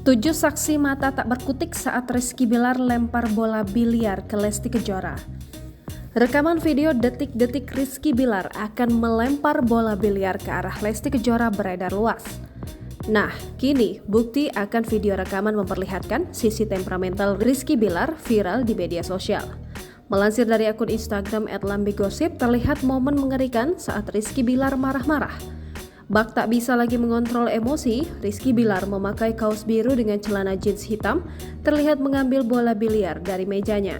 7 saksi mata tak berkutik saat Rizky Bilar lempar bola biliar ke Lesti Kejora. Rekaman video detik-detik Rizky Bilar akan melempar bola biliar ke arah Lesti Kejora beredar luas. Nah, kini bukti akan video rekaman memperlihatkan sisi temperamental Rizky Bilar viral di media sosial. Melansir dari akun Instagram @lambigosip, terlihat momen mengerikan saat Rizky Bilar marah-marah. Bak tak bisa lagi mengontrol emosi, Rizky Bilar memakai kaos biru dengan celana jeans hitam, terlihat mengambil bola biliar dari mejanya.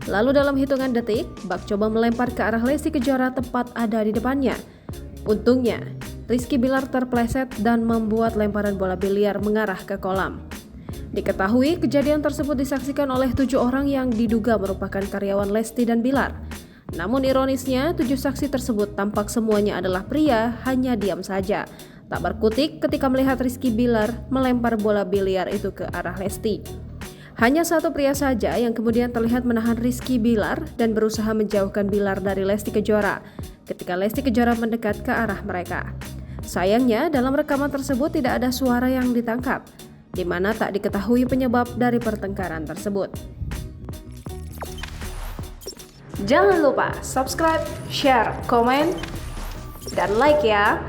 Lalu dalam hitungan detik, Bak coba melempar ke arah Lesti Kejora tepat ada di depannya. Untungnya, Rizky Bilar terpleset dan membuat lemparan bola biliar mengarah ke kolam. Diketahui kejadian tersebut disaksikan oleh 7 orang yang diduga merupakan karyawan Lesti dan Bilar. Namun ironisnya, 7 saksi tersebut tampak semuanya adalah pria, hanya diam saja, tak berkutik ketika melihat Rizky Bilar melempar bola biliar itu ke arah Lesti. Hanya satu pria saja yang kemudian terlihat menahan Rizky Bilar dan berusaha menjauhkan Bilar dari Lesti Kejora ketika Lesti Kejora mendekat ke arah mereka. Sayangnya, dalam rekaman tersebut tidak ada suara yang ditangkap, di mana tak diketahui penyebab dari pertengkaran tersebut. Jangan lupa subscribe, share, komen, dan like ya!